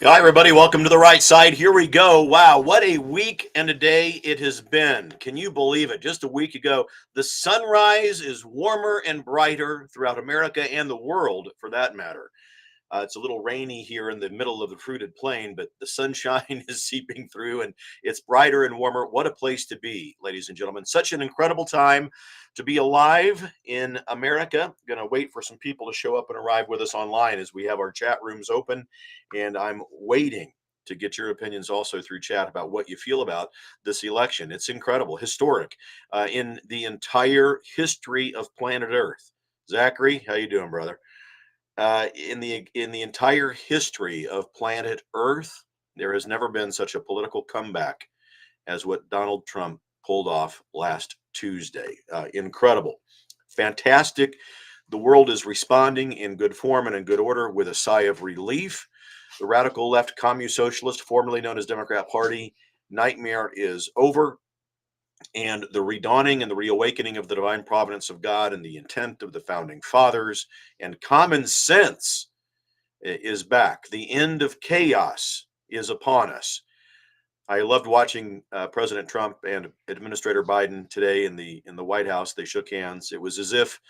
Hi, everybody. Welcome to the right side. Here we go. Wow, what a week and a day it has been. Can you believe it? Just a week ago, the sunrise is warmer and brighter throughout America and the world for that matter. It's a little rainy here in the middle of the fruited plain, but the sunshine is seeping through and it's brighter and warmer. What a place to be, ladies and gentlemen. Such an incredible time to be alive in America. Going to wait for some people to show up and arrive with us online as we have our chat rooms open. And I'm waiting to get your opinions also through chat about what you feel about this election. It's incredible, historic in the entire history of planet Earth. Zachary, how you doing, brother? In the entire history of planet Earth, there has never been such a political comeback as what Donald Trump pulled off last Tuesday. Incredible, fantastic. The world is responding in good form and in good order with a sigh of relief. The radical left commune socialist, formerly known as Democrat Party, nightmare is over, and the redawning and the reawakening of the divine providence of God and the intent of the founding fathers and common sense is back. The end of chaos is upon us. I loved watching President Trump and Administrator Biden today in the White House. They shook hands. It was as if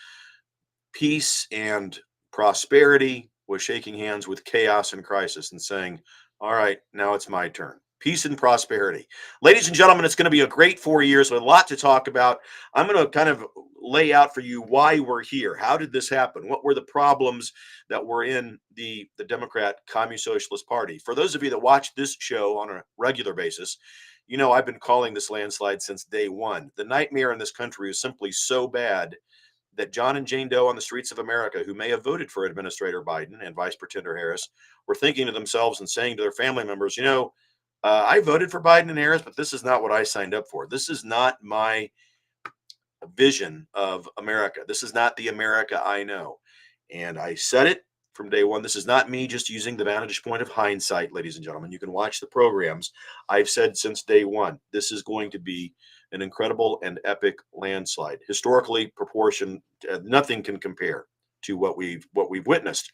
peace and prosperity was shaking hands with chaos and crisis and saying, "All right, now it's my turn." Peace and prosperity. Ladies and gentlemen, it's going to be a great 4 years with a lot to talk about. I'm going to kind of lay out for you why we're here. How did this happen? What were the problems that were in the Democrat Communist Socialist Party? For those of you that watch this show on a regular basis, you know I've been calling this landslide since day one. The nightmare in this country is simply so bad that John and Jane Doe on the streets of America, who may have voted for Administrator Biden and Vice Pretender Harris, were thinking to themselves and saying to their family members, I voted for Biden and Harris, but this is not what I signed up for. This is not my vision of America. This is not the America I know. And I said it from day one. This is not me just using the vantage point of hindsight, ladies and gentlemen. You can watch the programs. I've said since day one, this is going to be an incredible and epic landslide. Historically proportioned, nothing can compare to what we've witnessed.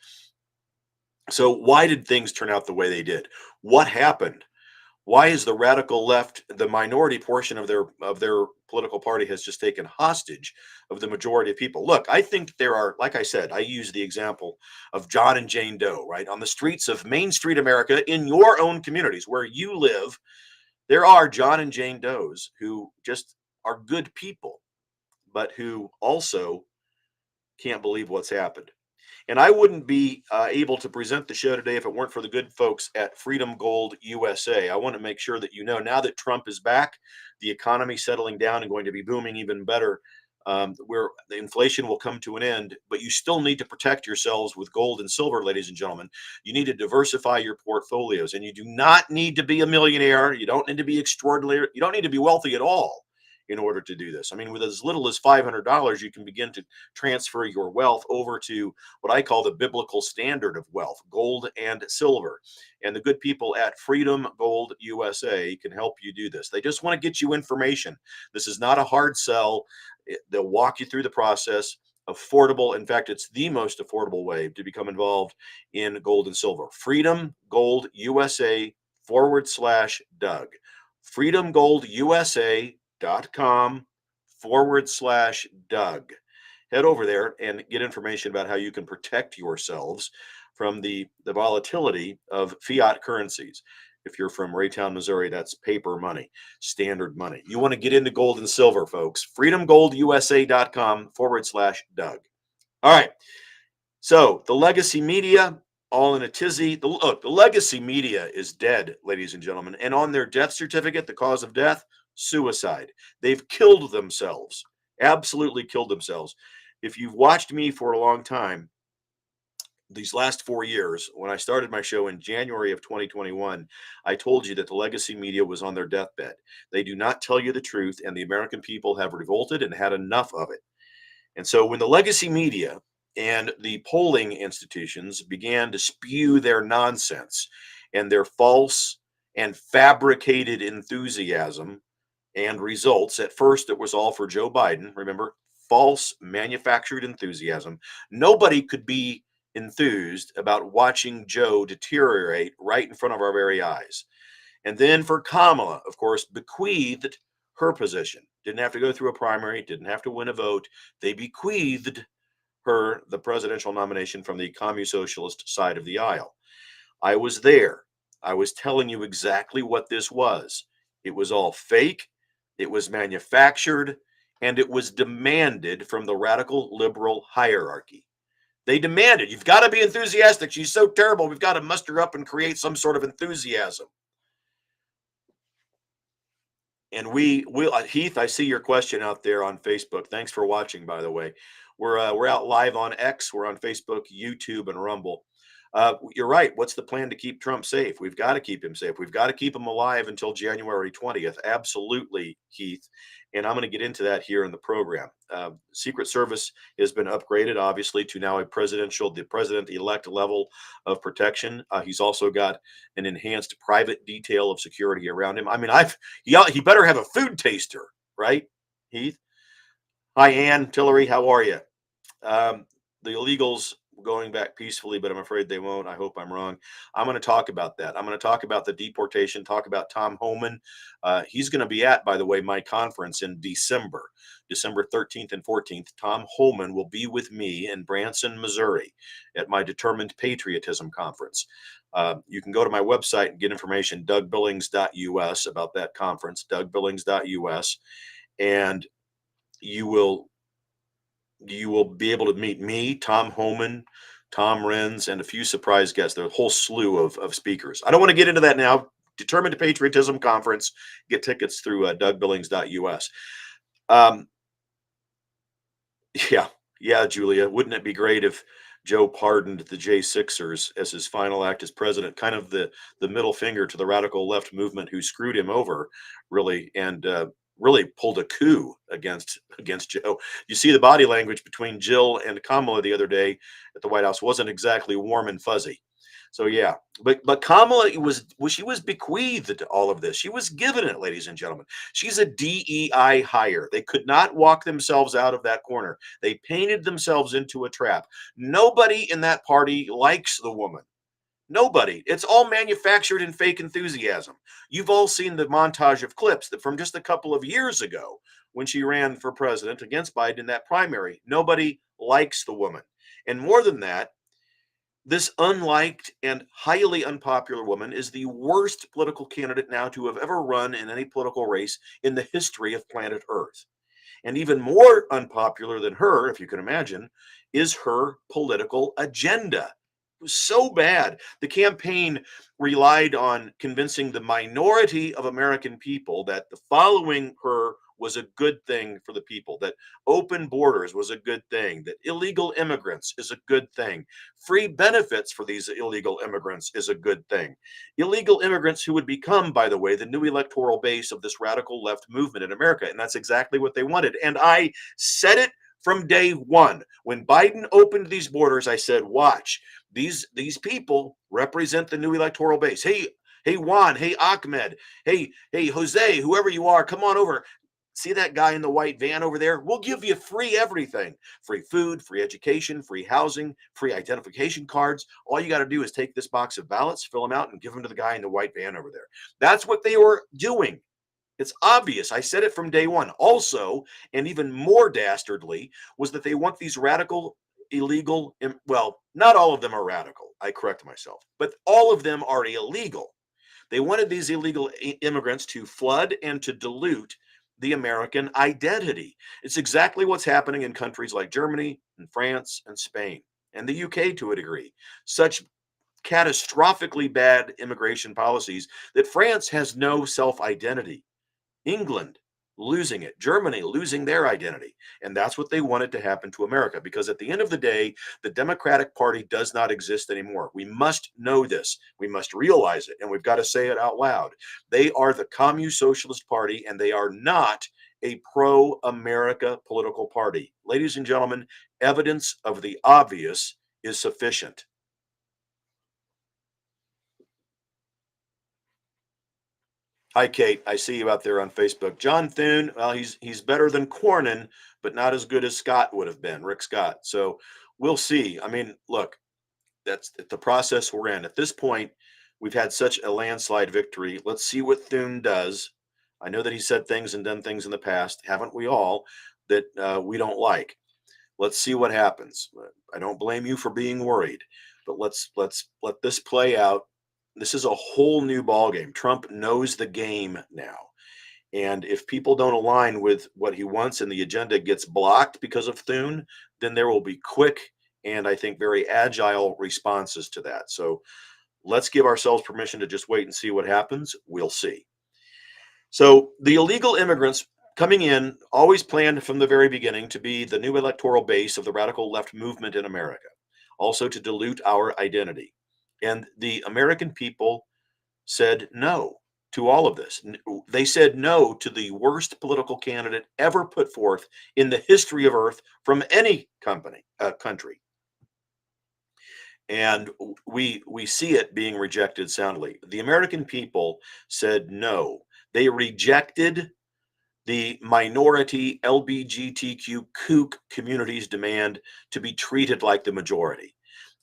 So why did things turn out the way they did? What happened? Why is the radical left, the minority portion of their political party, has just taken hostage of the majority of people? Look, I think there are, like I said, I use the example of John and Jane Doe, right? On the streets of Main Street America, in your own communities where you live, there are John and Jane Does who just are good people, but who also can't believe what's happened. And I wouldn't be able to present the show today if it weren't for the good folks at Freedom Gold USA. I want to make sure that you know now that Trump is back, the economy settling down and going to be booming even better, where the inflation will come to an end, but you still need to protect yourselves with gold and silver, ladies and gentlemen. You need to diversify your portfolios, and you do not need to be a millionaire. You don't need to be extraordinary. You don't need to be wealthy at all in order to do this. I mean, with as little as $500, you can begin to transfer your wealth over to what I call the biblical standard of wealth, gold and silver. And the good people at Freedom Gold USA can help you do this. They just want to get you information. This is not a hard sell. They'll walk you through the process. Affordable. In fact, it's the most affordable way to become involved in gold and silver. Freedom Gold USA /Doug. freedomgoldusa.com /Doug. Head over there and get information about how you can protect yourselves from the volatility of fiat currencies. If you're from Raytown, Missouri, that's paper money, standard money. You want to get into gold and silver, folks. freedomgoldusa.com /Doug. All right. So the legacy media, all in a tizzy. Look, the legacy media is dead, ladies and gentlemen. And on their death certificate, the cause of death, suicide. They've killed themselves, absolutely killed themselves. If you've watched me for a long time, these last 4 years, when I started my show in January of 2021, I told you that the legacy media was on their deathbed. They do not tell you the truth, and the American people have revolted and had enough of it. And so when the legacy media and the polling institutions began to spew their nonsense and their false and fabricated enthusiasm and results, at first it was all for Joe Biden. Remember, false manufactured enthusiasm. Nobody could be enthused about watching Joe deteriorate right in front of our very eyes. And then for Kamala, of course, bequeathed her position. Didn't have to go through a primary, didn't have to win a vote. They bequeathed her the presidential nomination from the commie socialist side of the aisle. I was there. I was telling you exactly what this was. It was all fake, it was manufactured, and it was demanded from the radical liberal hierarchy. They demanded, you've got to be enthusiastic. She's so terrible. We've got to muster up and create some sort of enthusiasm. And we will, Heath, I see your question out there on Facebook. Thanks for watching, by the way. We're out live on X. We're on Facebook, YouTube, and Rumble. You're right. What's the plan to keep Trump safe? We've got to keep him safe. We've got to keep him alive until January 20th. Absolutely, Heath. And I'm going to get into that here in the program. Secret Service has been upgraded, obviously, to now the president-elect level of protection. He's also got an enhanced private detail of security around him. I mean, he better have a food taster, right, Heath? Hi, Ann, Tillery, how are you? The illegals going back peacefully, but I'm afraid they won't. I hope I'm wrong. I'm going to talk about that. I'm going to talk about the deportation, talk about Tom Homan. He's going to be at, by the way, my conference in December 13th and 14th. Tom Homan will be with me in Branson, Missouri at my Determined Patriotism Conference. You can go to my website and get information, dougbillings.us, about that conference, dougbillings.us, and you will be able to meet me, Tom Homan, Tom Renz, and a few surprise guests. There's a whole slew of speakers. I don't want to get into that now. Determined Patriotism Conference. Get tickets through dougbillings.us. Um, yeah, yeah, Julia. Wouldn't it be great if Joe pardoned the J6ers as his final act as president? Kind of the middle finger to the radical left movement who screwed him over, really, and really pulled a coup against Joe. You see the body language between Jill and Kamala the other day at the White House wasn't exactly warm and fuzzy. So yeah, but Kamala she was bequeathed all of this. She was given it, ladies and gentlemen. She's a DEI hire. They could not walk themselves out of that corner. They painted themselves into a trap. Nobody in that party likes the woman. Nobody. It's all manufactured and fake enthusiasm. You've all seen the montage of clips that from just a couple of years ago when she ran for president against Biden in that primary. Nobody likes the woman. And more than that, this unliked and highly unpopular woman is the worst political candidate now to have ever run in any political race in the history of planet Earth. And even more unpopular than her, if you can imagine, is her political agenda. It was so bad. The campaign relied on convincing the minority of American people that the following her was a good thing for the people, that open borders was a good thing, that illegal immigrants is a good thing, free benefits for these illegal immigrants is a good thing. Illegal immigrants who would become, by the way, the new electoral base of this radical left movement in America. And that's exactly what they wanted. And I said it from day one. When Biden opened these borders, I said, watch, these people represent the new electoral base. Hey, Juan, hey, Ahmed, hey, Jose, whoever you are, come on over. See that guy in the white van over there? We'll give you free everything, free food, free education, free housing, free identification cards. All you got to do is take this box of ballots, fill them out, and give them to the guy in the white van over there. That's what they were doing. It's obvious. I said it from day one. Also, and even more dastardly, was that they want these radical, illegal, well, not all of them are radical. I correct myself, but all of them are illegal. They wanted these illegal immigrants to flood and to dilute the American identity. It's exactly what's happening in countries like Germany and France and Spain and the UK to a degree. Such catastrophically bad immigration policies that France has no self identity. England losing it, Germany losing their identity. And that's what they wanted to happen to America because at the end of the day, the Democratic Party does not exist anymore. We must know this. We must realize it. And we've got to say it out loud. They are the Communist Socialist Party, and they are not a pro America political party. Ladies and gentlemen, evidence of the obvious is sufficient. Hi, Kate. I see you out there on Facebook. John Thune, well, he's better than Cornyn, but not as good as Scott would have been, Rick Scott. So we'll see. I mean, look, That's the process we're in. At this point, we've had such a landslide victory. Let's see what Thune does. I know that he said things and done things in the past, haven't we all, that we don't like. Let's see what happens. I don't blame you for being worried, but let's let this play out. This is a whole new ball game. Trump knows the game now. And if people don't align with what he wants and the agenda gets blocked because of Thune, then there will be quick and I think very agile responses to that. So let's give ourselves permission to just wait and see what happens. We'll see. So the illegal immigrants coming in always planned from the very beginning to be the new electoral base of the radical left movement in America, also to dilute our identity. And the American people said no to all of this. They said no to the worst political candidate ever put forth in the history of Earth from any country. And we see it being rejected soundly. The American people said no. They rejected the minority LGBTQ kook community's demand to be treated like the majority.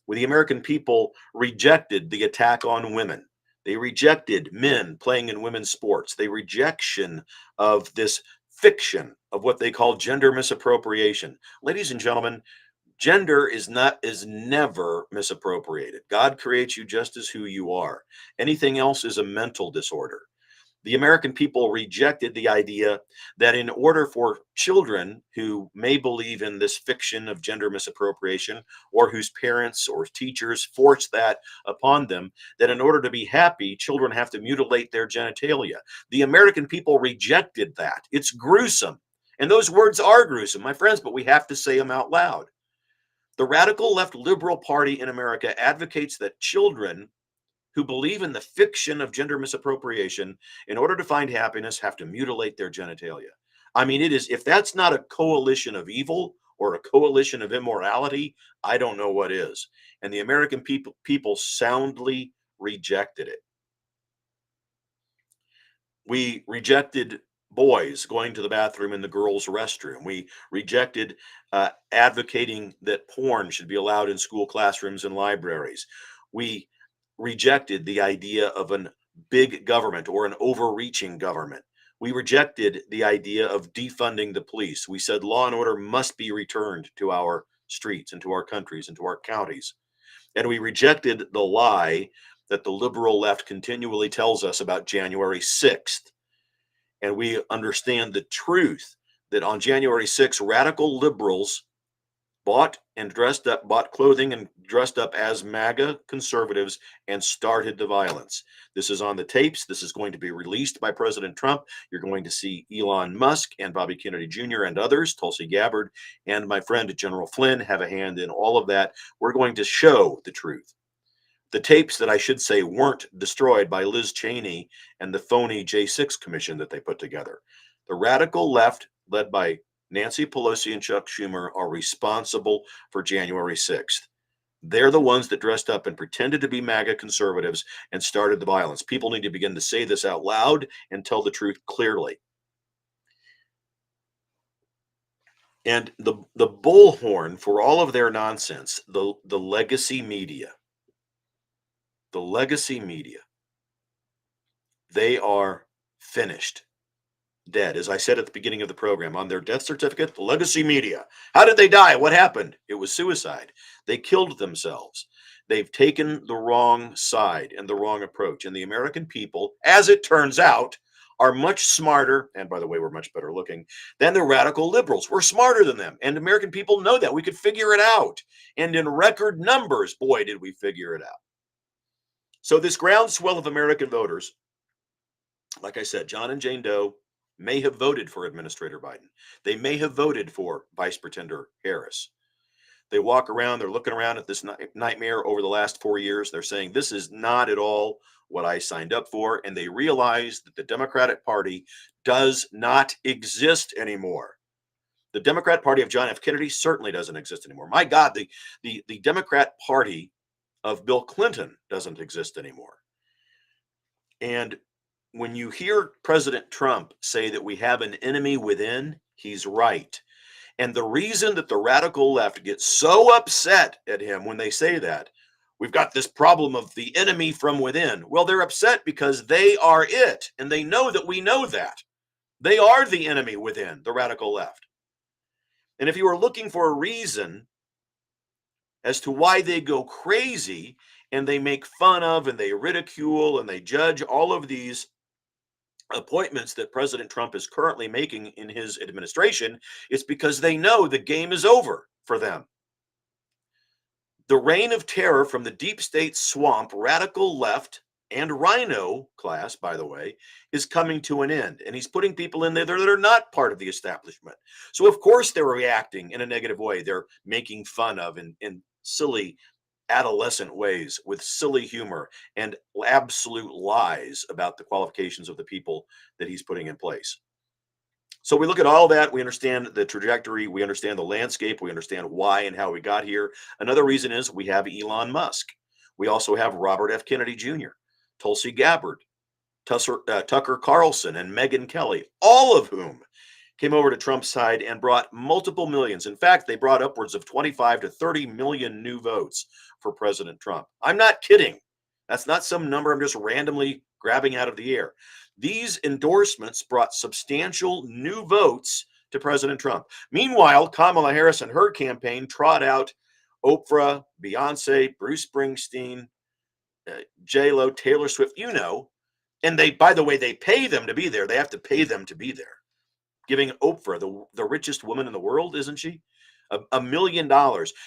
When the American people rejected the attack on women, they rejected men playing in women's sports, the rejection of this fiction of what they call gender misappropriation. Ladies and gentlemen, gender is never misappropriated. God creates you just as who you are. Anything else is a mental disorder. The American people rejected the idea that in order for children who may believe in this fiction of gender misappropriation, or whose parents or teachers force that upon them, that in order to be happy, children have to mutilate their genitalia. The American people rejected that. It's gruesome. And those words are gruesome, my friends, but we have to say them out loud. The radical left liberal party in America advocates that children who believe in the fiction of gender misappropriation, in order to find happiness, have to mutilate their genitalia. I mean, it is, if that's not a coalition of evil or a coalition of immorality, I don't know what is. And the American people soundly rejected it. We rejected boys going to the bathroom in the girls' restroom. We rejected advocating that porn should be allowed in school classrooms and libraries. We rejected the idea of an big government or an overreaching government. We rejected the idea of defunding the police. We said law and order must be returned to our streets and to our countries and to our counties. And we rejected the lie that the liberal left continually tells us about January 6th. And we understand the truth that on January 6th, radical liberals bought clothing and dressed up as MAGA conservatives and started the violence. This is on the tapes. This is going to be released by President Trump. You're going to see Elon Musk and Bobby Kennedy Jr. and others, Tulsi Gabbard, and my friend General Flynn have a hand in all of that. We're going to show the truth. The tapes that I should say weren't destroyed by Liz Cheney and the phony J6 commission that they put together. The radical left, led by Nancy Pelosi and Chuck Schumer, are responsible for January 6th. They're the ones that dressed up and pretended to be MAGA conservatives and started the violence. People need to begin to say this out loud and tell the truth clearly. And the bullhorn for all of their nonsense, the legacy media, they are finished. Dead. As I said at the beginning of the program, on their death certificate, the legacy media. How did they die? What happened? It was suicide. They killed themselves. They've taken the wrong side and the wrong approach. And the American people, as it turns out, are much smarter, and by the way, we're much better looking, than the radical liberals. We're smarter than them. And American people know that. We could figure it out. And in record numbers, boy, did we figure it out. So this groundswell of American voters, like I said, John and Jane Doe, may have voted for Administrator Biden. They may have voted for Vice Pretender Harris. They walk around, they're looking around at this nightmare over the last 4 years. They're saying, this is not at all what I signed up for. And they realize that the Democratic Party does not exist anymore. The Democrat Party of John F. Kennedy certainly doesn't exist anymore. My God, the Democrat Party of Bill Clinton doesn't exist anymore. And when you hear President Trump say that we have an enemy within, he's right. And the reason that the radical left gets so upset at him when they say that, We've got this problem of the enemy from within. Well, they're upset because they are it, and they know that we know that. They are the enemy within, the radical left. And if you are looking for a reason as to why they go crazy and they make fun of and they ridicule and they judge all of these appointments that President Trump is currently making in his administration, it's because they know the game is over for them. The reign of terror from the deep state swamp, radical left, and rhino class, by the way, is coming to an end. And he's putting people in there that are not part of the establishment. So, of course, they're reacting in a negative way. They're making fun of in silly adolescent ways with silly humor and absolute lies about the qualifications of the people that he's putting in place. So we look at all that, we understand the trajectory, we understand the landscape, we understand why and how we got here. Another reason is we have Elon Musk. We also have Robert F. Kennedy Jr., Tulsi Gabbard, Tucker Carlson, and Megyn Kelly, all of whom came over to Trump's side and brought multiple millions. In fact, they brought upwards of 25 to 30 million new votes for President Trump. I'm not kidding. That's not some number I'm just randomly grabbing out of the air. These endorsements brought substantial new votes to President Trump. Meanwhile, Kamala Harris and her campaign trot out Oprah, Beyonce, Bruce Springsteen, J-Lo, Taylor Swift, and they, by the way, they pay them to be there. They have to pay them to be there. Giving Oprah, the richest woman in the world, isn't she? $1 million.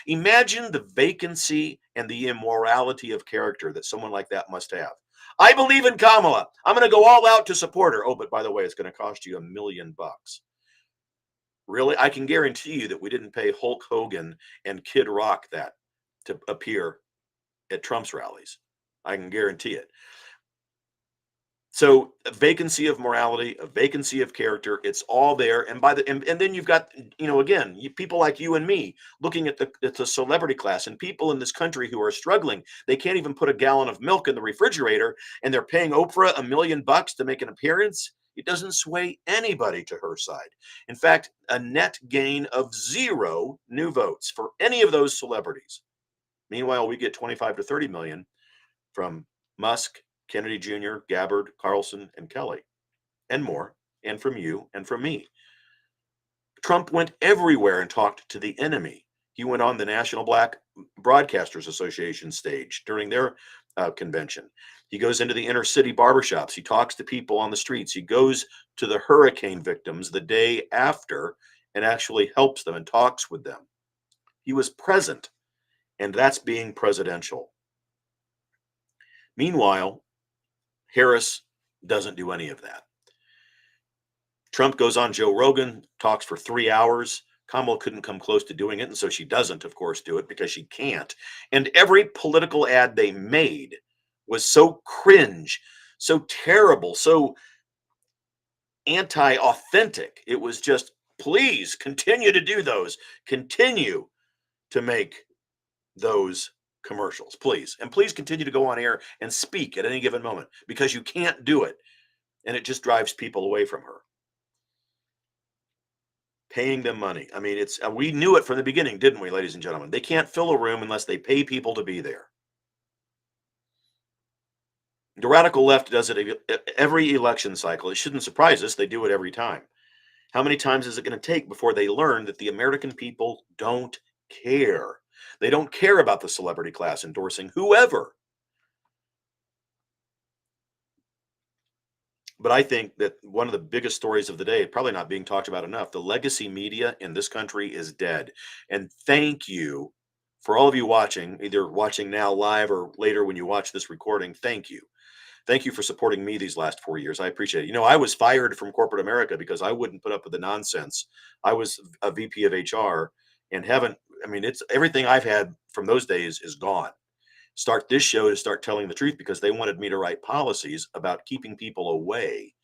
Imagine the vacancy and the immorality of character that someone like that must have. I believe in Kamala. I'm going to go all out to support her. Oh, but by the way, it's going to cost you $1 million. Really? I can guarantee you that we didn't pay Hulk Hogan and Kid Rock that to appear at Trump's rallies. I can guarantee it. So a vacancy of morality, a vacancy of character, it's all there. And and then you've got, again, people like you and me looking at the celebrity class and people in this country who are struggling. They can't even put a gallon of milk in the refrigerator, and they're paying Oprah $1 million to make an appearance. It doesn't sway anybody to her side. In fact, a net gain of 0 new votes for any of those celebrities. Meanwhile, we get 25 to 30 million from Musk, Kennedy Jr., Gabbard, Carlson, and Kelly, and more, and from you and from me. Trump went everywhere and talked to the enemy. He went on the National Black Broadcasters Association stage during their convention. He goes into the inner city barbershops. He talks to people on the streets. He goes to the hurricane victims the day after and actually helps them and talks with them. He was present, and that's being presidential. Meanwhile, Harris doesn't do any of that. Trump goes on Joe Rogan, talks for 3 hours. Kamala couldn't come close to doing it, and so she doesn't, of course, do it because she can't. And every political ad they made was so cringe, so terrible, so anti-authentic. It was just, please continue to do those. Continue to make those commercials, please. And please continue to go on air and speak at any given moment because you can't do it. And it just drives people away from her. Paying them money. I mean, we knew it from the beginning, didn't we, ladies and gentlemen? They can't fill a room unless they pay people to be there. The radical left does it every election cycle. It shouldn't surprise us. They do it every time. How many times is it going to take before they learn that the American people don't care? They don't care about the celebrity class endorsing whoever. But I think that one of the biggest stories of the day, probably not being talked about enough, the legacy media in this country is dead. And thank you for all of you watching, either watching now live or later when you watch this recording. Thank you. Thank you for supporting me these last 4 years. I appreciate it. I was fired from corporate America because I wouldn't put up with the nonsense. I was a VP of HR and it's everything I've had from those days is gone. Start this show to start telling the truth because they wanted me to write policies about keeping people away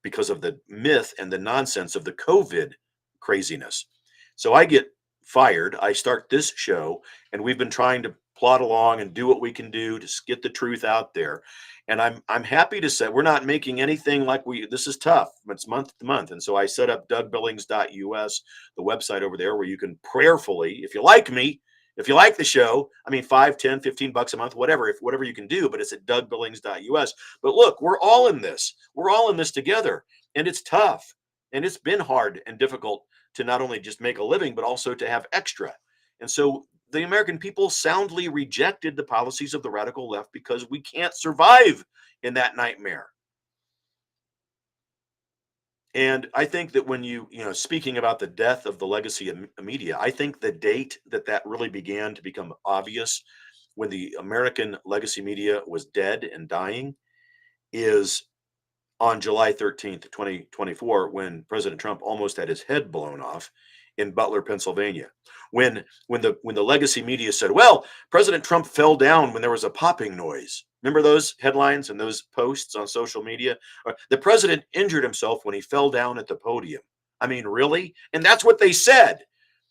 because of the myth and the nonsense of the COVID craziness. So I get fired. I start this show, and we've been trying to plod along and do what we can do to get the truth out there. And I'm happy to say we're not making anything like this is tough. It's month to month. And so I set up DougBillings.us, the website over there where you can prayerfully, if you like me, If you like the show, I mean, 5, 10, 15 bucks a month, whatever, if whatever you can do, but it's at dougbillings.us. But look, we're all in this. We're all in this together. And it's tough. And it's been hard and difficult to not only just make a living, but also to have extra. And so the American people soundly rejected the policies of the radical left because we can't survive in that nightmare. And I think that when speaking about the death of the legacy of media, I think the date that that really began to become obvious when the American legacy media was dead and dying is on July 13th, 2024, when President Trump almost had his head blown off in Butler, Pennsylvania. When the legacy media said, well, President Trump fell down when there was a popping noise. Remember those headlines and those posts on social media? The president injured himself when he fell down at the podium. I mean, really? And that's what they said.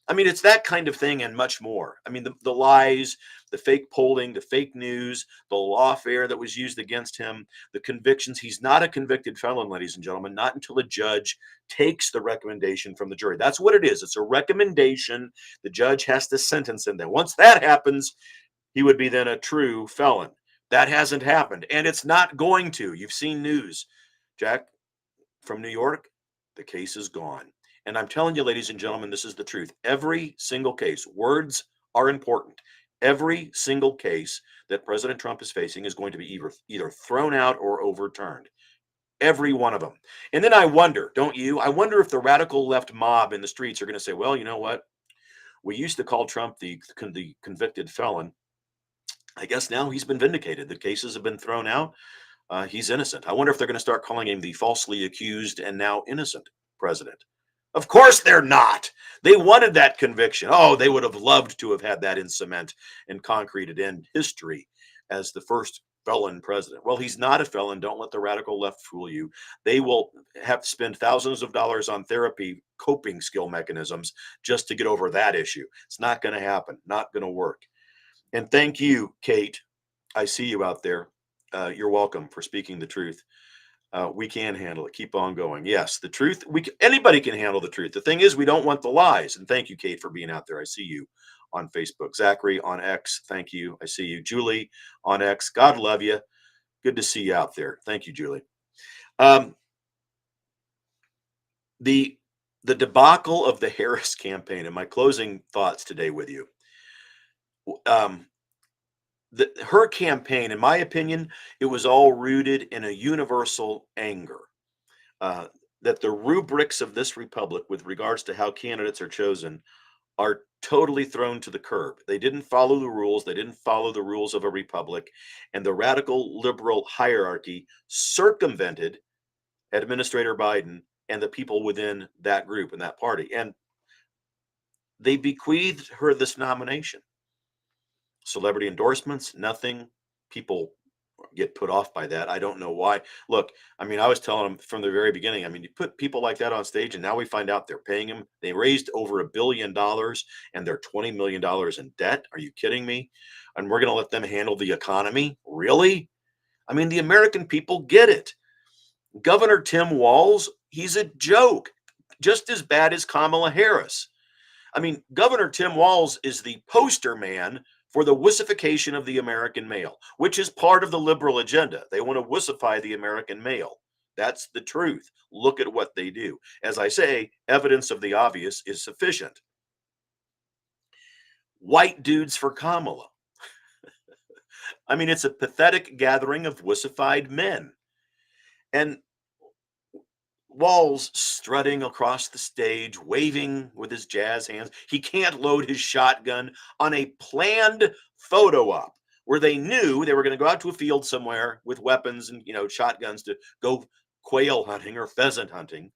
I mean, it's that kind of thing and much more. I mean, the lies, the fake polling, the fake news, the lawfare that was used against him, the convictions. He's not a convicted felon, ladies and gentlemen, not until a judge takes the recommendation from the jury. That's what it is. It's a recommendation. The judge has to sentence him. Then once that happens, he would be then a true felon. That hasn't happened, and it's not going to. You've seen news, Jack, from New York. The case is gone. And I'm telling you, ladies and gentlemen, this is the truth. Every single case, words are important. Every single case that President Trump is facing is going to be either thrown out or overturned. Every one of them. And then I wonder, don't you? I wonder if the radical left mob in the streets are going to say, well, you know what? We used to call Trump the convicted felon. I guess now he's been vindicated. The cases have been thrown out. He's innocent. I wonder if they're going to start calling him the falsely accused and now innocent president. Of course they're not. They wanted that conviction. Oh, they would have loved to have had that in cement and concreted in history as the first felon president. Well, he's not a felon. Don't let the radical left fool you. They will have to spend thousands of dollars on therapy coping skill mechanisms just to get over that issue. It's not going to happen. Not going to work. And thank you, Kate. I see you out there. You're welcome for speaking the truth. We can handle it. Keep on going. Yes, the truth. Anybody can handle the truth. The thing is, we don't want the lies. And thank you, Kate, for being out there. I see you on Facebook. Zachary on X. Thank you. I see you. Julie on X. God love you. Good to see you out there. Thank you, Julie. The debacle of the Harris campaign and my closing thoughts today with you. Her campaign, in my opinion, it was all rooted in a universal anger. That the rubrics of this republic with regards to how candidates are chosen are totally thrown to the curb. They didn't follow the rules. They didn't follow the rules of a republic. And the radical liberal hierarchy circumvented Administrator Biden and the people within that group and that party. And they bequeathed her this nomination. Celebrity endorsements, nothing. People get put off by that. I don't know why. Look, I mean, I was telling them from the very beginning, I mean, you put people like that on stage and now we find out they're paying them. They raised over $1 billion and they're $20 million in debt. Are you kidding me? And we're going to let them handle the economy? Really? I mean, the American people get it. Governor Tim Walz, he's a joke, just as bad as Kamala Harris. I mean, Governor Tim Walz is the poster man for the wussification of the American male, which is part of the liberal agenda. They want to wussify the American male. That's the truth. Look at what they do. As I say, evidence of the obvious is sufficient. White dudes for Kamala. I mean, it's a pathetic gathering of wussified men. And Walz strutting across the stage, waving with his jazz hands. He can't load his shotgun on a planned photo op where they knew they were going to go out to a field somewhere with weapons and, shotguns to go quail hunting or pheasant hunting.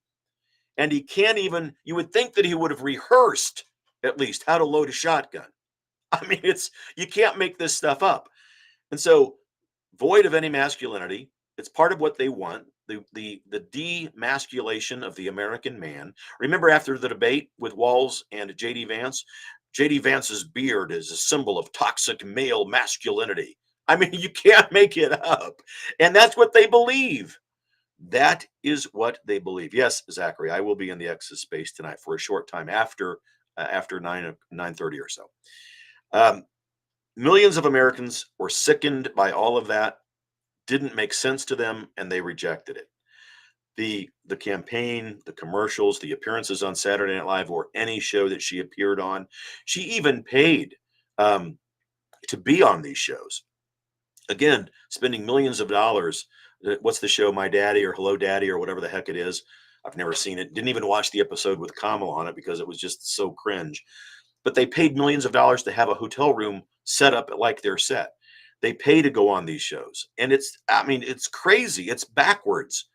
And he can't even, you would think that he would have rehearsed at least how to load a shotgun. I mean, you can't make this stuff up. And so, void of any masculinity, it's part of what they want. The demasculation of the American man. Remember after the debate with Walz and JD Vance's beard is a symbol of toxic male masculinity. I mean, you can't make it up. And that's what they believe. That is what they believe. Yes, Zachary, I will be in the X's space tonight for a short time after 9:30 or so. Um, Millions of Americans were sickened by all of that, didn't make sense to them, and they rejected it. The campaign, the commercials, the appearances on Saturday Night Live or any show that she appeared on. She even paid um, to be on these shows. Again, spending millions of dollars. What's the show, My Daddy or Hello Daddy or whatever the heck it is? I've never seen it. Didn't even watch the episode with Kamala on it because it was just so cringe. But they paid millions of dollars to have a hotel room set up like their set. They pay to go on these shows. And I mean, it's crazy. It's backwards.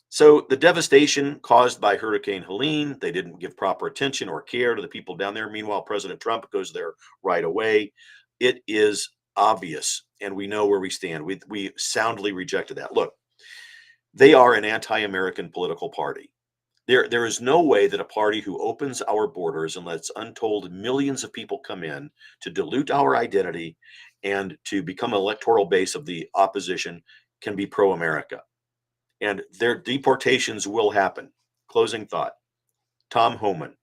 So the devastation caused by Hurricane Helene, they didn't give proper attention or care to the people down there. Meanwhile, President Trump goes there right away. It is obvious, and we know where we stand. We soundly rejected that. Look, they are an anti-American political party. There is no way that a party who opens our borders and lets untold millions of people come in to dilute our identity and to become an electoral base of the opposition can be pro-America. And their deportations will happen. Closing thought. Tom Homan.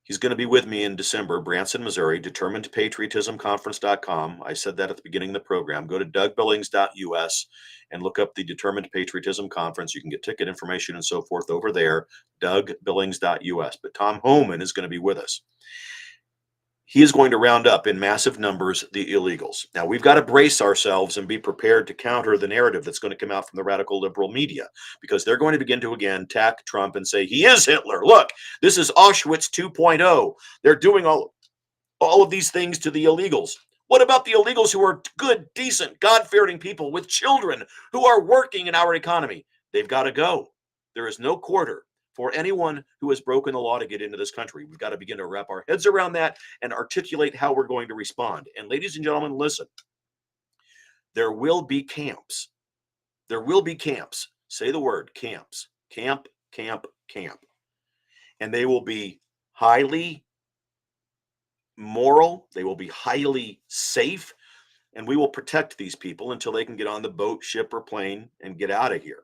He's going to be with me in December, Branson, Missouri, determinedpatriotismconference.com. I said that at the beginning of the program. Go to dougbillings.us and look up the Determined Patriotism Conference. You can get ticket information and so forth over there, dougbillings.us. But Tom Homan is going to be with us. He is going to round up in massive numbers the illegals. Now, we've got to brace ourselves and be prepared to counter the narrative that's going to come out from the radical liberal media, because they're going to begin to again attack Trump and say he is Hitler. Look, this is Auschwitz 2.0. They're doing all of these things to the illegals. What about the illegals who are good, decent, God-fearing people with children who are working in our economy? They've got to go. There is no quarter for anyone who has broken the law to get into this country. We've got to begin to wrap our heads around that and articulate how we're going to respond. And ladies and gentlemen, listen, there will be camps. There will be camps. Say the word, camps. Camp, camp, camp. And they will be highly moral. They will be highly safe. And we will protect these people until they can get on the boat, ship, or plane and get out of here.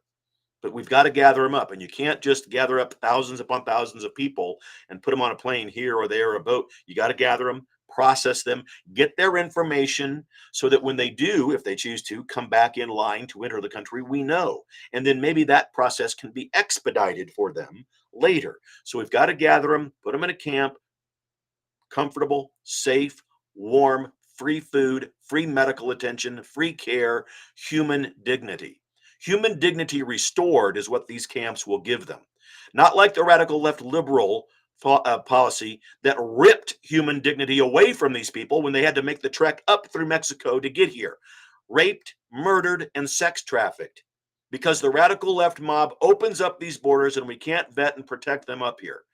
But we've got to gather them up. And you can't just gather up thousands upon thousands of people and put them on a plane here or there or a boat. You got to gather them, process them, get their information so that when they do, if they choose to, come back in line to enter the country, we know. And then maybe that process can be expedited for them later. So we've got to gather them, put them in a camp, comfortable, safe, warm, free food, free medical attention, free care, human dignity. Human dignity restored is what these camps will give them. Not like the radical left liberal policy that ripped human dignity away from these people when they had to make the trek up through Mexico to get here. Raped, murdered, and sex trafficked because the radical left mob opens up these borders and we can't vet and protect them up here.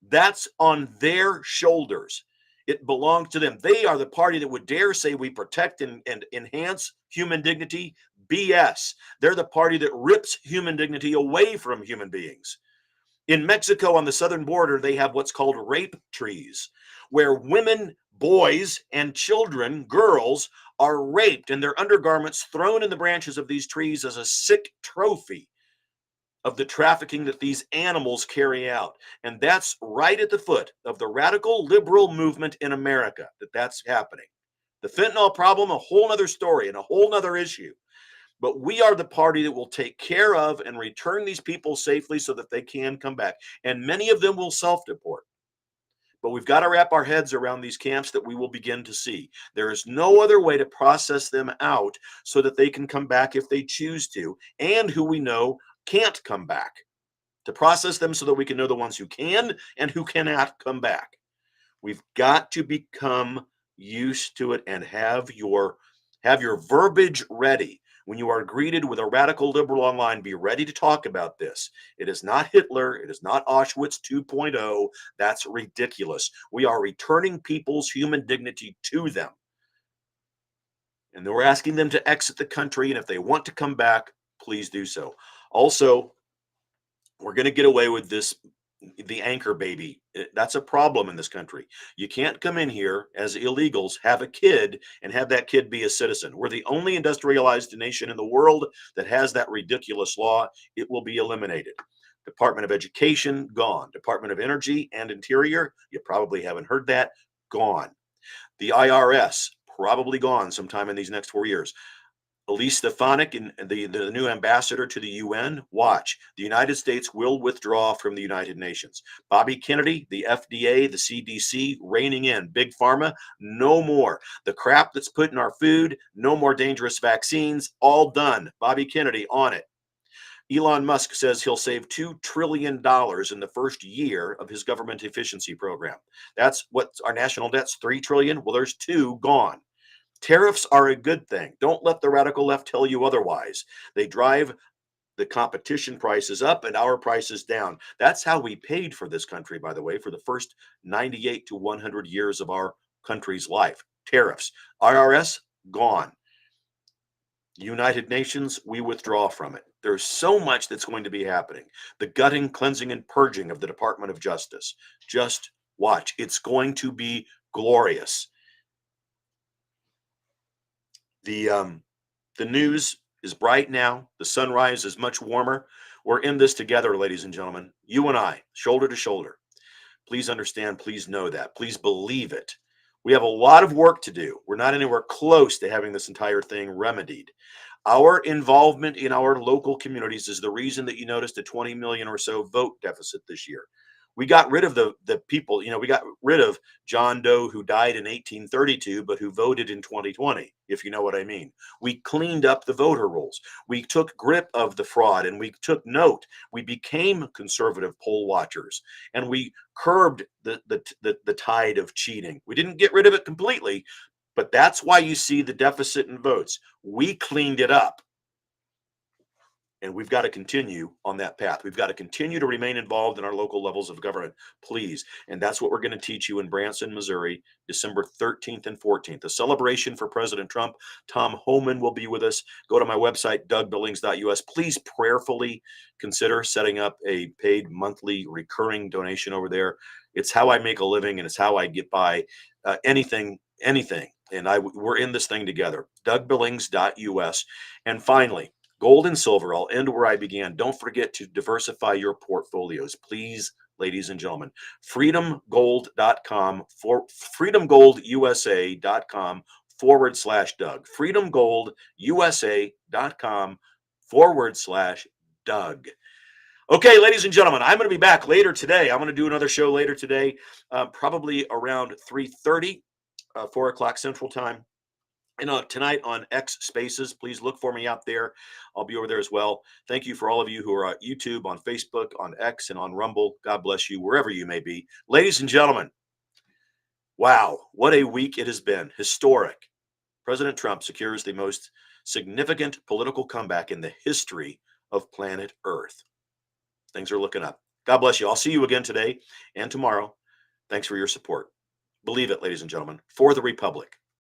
That's on their shoulders. It belongs to them. They are the party that would dare say we protect and enhance human dignity. BS. They're the party that rips human dignity away from human beings. In Mexico, on the southern border, they have what's called rape trees, where women, boys, and children, girls, are raped and their undergarments thrown in the branches of these trees as a sick trophy of the trafficking that these animals carry out. And that's right at the foot of the radical liberal movement in America that's happening. The fentanyl problem, a whole nother story and a whole nother issue. But we are the party that will take care of and return these people safely so that they can come back. And many of them will self-deport. But we've got to wrap our heads around these camps that we will begin to see. There is no other way to process them out so that they can come back if they choose to, and who we know can't come back. To process them so that we can know the ones who can and who cannot come back. We've got to become used to it and have your verbiage ready. When you are greeted with a radical liberal online, be ready to talk about this. It is not Hitler. It is not Auschwitz 2.0. That's ridiculous. We are returning people's human dignity to them. And we're asking them to exit the country. And if they want to come back, please do so. Also, we're going to get away with this, the anchor baby. That's a problem in this country. You can't come in here as illegals, have a kid, and have that kid be a citizen. We're the only industrialized nation in the world that has that ridiculous law. It will be eliminated. Department of Education, gone. Department of Energy and Interior, you probably haven't heard that, gone. The IRS, probably gone sometime in these next 4 years. Elise Stefanik, and the new ambassador to the UN, watch. The United States will withdraw from the United Nations. Bobby Kennedy, the FDA, the CDC, reining in. Big Pharma, no more. The crap that's put in our food, no more dangerous vaccines, all done. Bobby Kennedy on it. Elon Musk says he'll save $2 trillion in the first year of his government efficiency program. That's what our national debt's 3 trillion. Well, there's two gone. Tariffs are a good thing. Don't let the radical left tell you otherwise. They drive the competition prices up and our prices down. That's how we paid for this country, by the way, for the first 98 to 100 years of our country's life. Tariffs. IRS, gone. United Nations, we withdraw from it. There's so much that's going to be happening. The gutting, cleansing, and purging of the Department of Justice. Just watch. It's going to be glorious. The news is bright now. The sunrise is much warmer. We're in this together, ladies and gentlemen. You and I, shoulder to shoulder. Please understand. Please know that. Please believe it. We have a lot of work to do. We're not anywhere close to having this entire thing remedied. Our involvement in our local communities is the reason that you noticed a 20 million or so vote deficit this year. We got rid of the people, we got rid of John Doe who died in 1832, but who voted in 2020, if you know what I mean. We cleaned up the voter rolls. We took grip of the fraud and we took note. We became conservative poll watchers and we curbed the tide of cheating. We didn't get rid of it completely, but that's why you see the deficit in votes. We cleaned it up. And we've got to continue on that path. We've got to continue to remain involved in our local levels of government, please. And that's what we're going to teach you in Branson, Missouri, December 13th and 14th. A celebration for President Trump. Tom Homan will be with us. Go to my website, dougbillings.us. Please prayerfully consider setting up a paid monthly recurring donation over there. It's how I make a living and it's how I get by. Anything. And we're in this thing together. dougbillings.us. And finally, gold and silver, I'll end where I began. Don't forget to diversify your portfolios, please, ladies and gentlemen. Freedomgold.com freedomgoldusa.com /Doug. Freedomgoldusa.com /Doug. Okay, ladies and gentlemen, I'm going to be back later today. I'm going to do another show later today, probably around 3:30, 4 o'clock Central Time. And tonight on X Spaces, please look for me out there. I'll be over there as well. Thank you for all of you who are on YouTube, on Facebook, on X, and on Rumble. God bless you, wherever you may be. Ladies and gentlemen, wow, what a week it has been. Historic. President Trump secures the most significant political comeback in the history of planet Earth. Things are looking up. God bless you. I'll see you again today and tomorrow. Thanks for your support. Believe it, ladies and gentlemen, for the Republic.